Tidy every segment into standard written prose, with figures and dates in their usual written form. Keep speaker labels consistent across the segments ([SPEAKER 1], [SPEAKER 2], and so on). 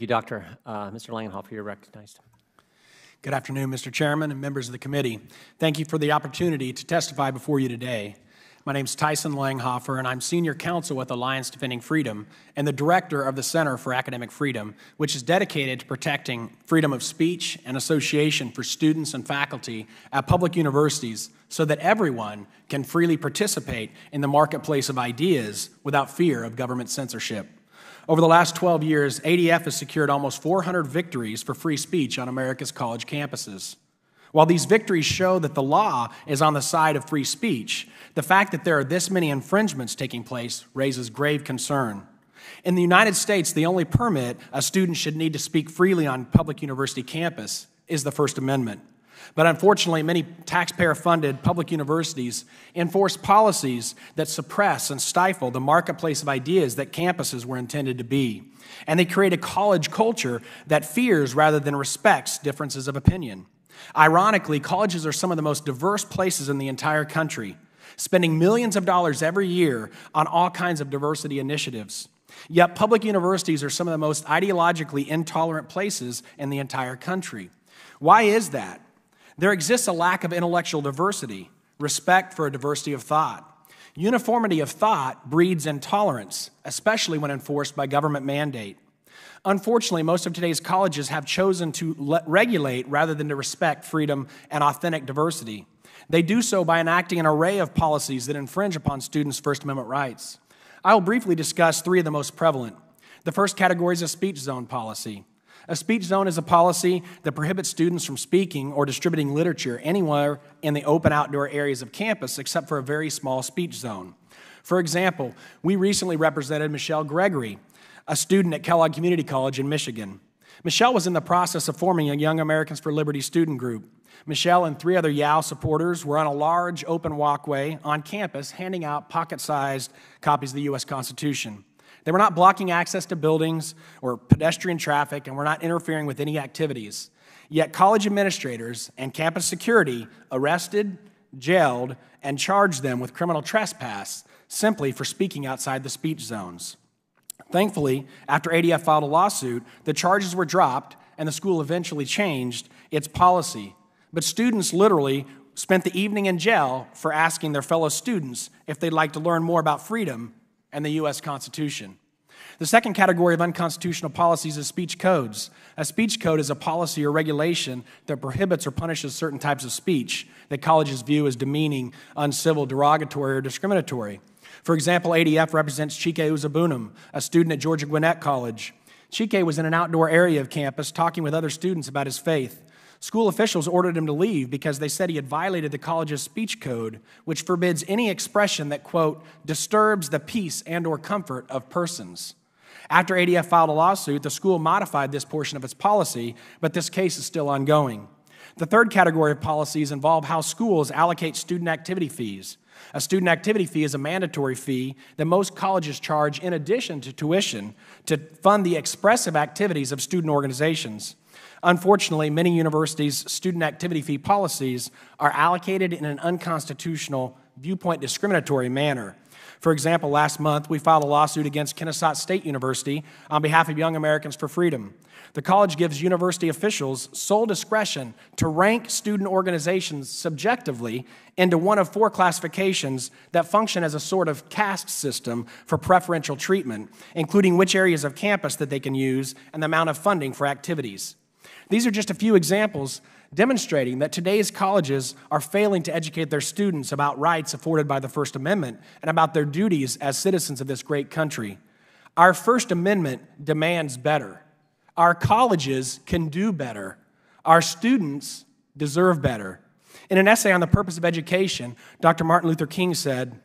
[SPEAKER 1] You, Doctor. Mr. Langenhofer, you're recognized.
[SPEAKER 2] Good afternoon, Mr. Chairman and members of the committee. Thank you for the opportunity to testify before you today. My name is Tyson Langenhofer, and I'm Senior Counsel with Alliance Defending Freedom and the Director of the Center for Academic Freedom, which is dedicated to protecting freedom of speech and association for students and faculty at public universities so that everyone can freely participate in the marketplace of ideas without fear of government censorship. Over the last 12 years, ADF has secured almost 400 victories for free speech on America's college campuses. While these victories show that the law is on the side of free speech, the fact that there are this many infringements taking place raises grave concern. In the United States, the only permit a student should need to speak freely on public university campus is the First Amendment. But unfortunately, many taxpayer-funded public universities enforce policies that suppress and stifle the marketplace of ideas that campuses were intended to be. And they create a college culture that fears rather than respects differences of opinion. Ironically, colleges are some of the most diverse places in the entire country, spending millions of dollars every year on all kinds of diversity initiatives. Yet public universities are some of the most ideologically intolerant places in the entire country. Why is that? There exists a lack of intellectual diversity, respect for a diversity of thought. Uniformity of thought breeds intolerance, especially when enforced by government mandate. Unfortunately, most of today's colleges have chosen to regulate rather than to respect freedom and authentic diversity. They do so by enacting an array of policies that infringe upon students' First Amendment rights. I will briefly discuss three of the most prevalent. The first category is a speech zone policy. A speech zone is a policy that prohibits students from speaking or distributing literature anywhere in the open outdoor areas of campus except for a very small speech zone. For example, we recently represented Michelle Gregory, a student at Kellogg Community College in Michigan. Michelle was in the process of forming a Young Americans for Liberty student group. Michelle and three other YAL supporters were on a large open walkway on campus handing out pocket-sized copies of the U.S. Constitution. They were not blocking access to buildings or pedestrian traffic and were not interfering with any activities. Yet college administrators and campus security arrested, jailed, and charged them with criminal trespass simply for speaking outside the speech zones. Thankfully, after ADF filed a lawsuit, the charges were dropped and the school eventually changed its policy. But students literally spent the evening in jail for asking their fellow students if they'd like to learn more about freedom and the U.S. Constitution. The second category of unconstitutional policies is speech codes. A speech code is a policy or regulation that prohibits or punishes certain types of speech that colleges view as demeaning, uncivil, derogatory, or discriminatory. For example, ADF represents Chike Uzabunam, a student at Georgia Gwinnett College. Chike was in an outdoor area of campus talking with other students about his faith. School officials ordered him to leave because they said he had violated the college's speech code, which forbids any expression that, quote, disturbs the peace and or comfort of persons. After ADF filed a lawsuit, the school modified this portion of its policy, but this case is still ongoing. The third category of policies involve how schools allocate student activity fees. A student activity fee is a mandatory fee that most colleges charge in addition to tuition to fund the expressive activities of student organizations. Unfortunately, many universities' student activity fee policies are allocated in an unconstitutional, viewpoint discriminatory manner. For example, last month, we filed a lawsuit against Kennesaw State University on behalf of Young Americans for Freedom. The college gives university officials sole discretion to rank student organizations subjectively into one of four classifications that function as a sort of caste system for preferential treatment, including which areas of campus that they can use and the amount of funding for activities. These are just a few examples demonstrating that today's colleges are failing to educate their students about rights afforded by the First Amendment and about their duties as citizens of this great country. Our First Amendment demands better. Our colleges can do better. Our students deserve better. In an essay on the purpose of education, Dr. Martin Luther King said,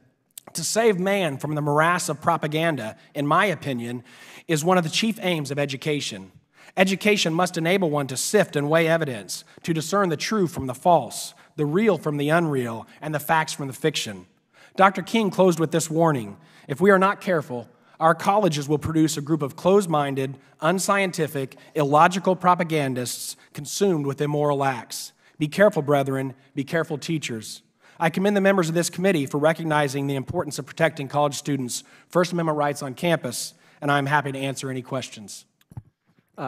[SPEAKER 2] "To save man from the morass of propaganda, in my opinion, is one of the chief aims of education. Education must enable one to sift and weigh evidence, to discern the true from the false, the real from the unreal, and the facts from the fiction." Dr. King closed with this warning: if we are not careful, our colleges will produce a group of closed-minded, unscientific, illogical propagandists consumed with immoral acts. Be careful, brethren. Be careful, teachers. I commend the members of this committee for recognizing the importance of protecting college students' First Amendment rights on campus, and I'm happy to answer any questions.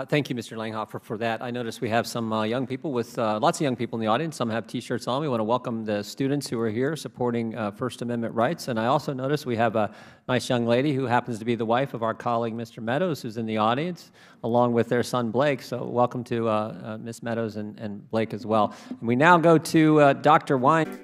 [SPEAKER 1] Thank you, Mr. Langhofer, for that. I notice we have some young people with lots of young people in the audience. Some have T-shirts on. We want to welcome the students who are here supporting First Amendment rights. And I also notice we have a nice young lady who happens to be the wife of our colleague, Mr. Meadows, who's in the audience, along with their son, Blake. So welcome to Ms. Meadows and Blake as well. And we now go to Dr. Wine.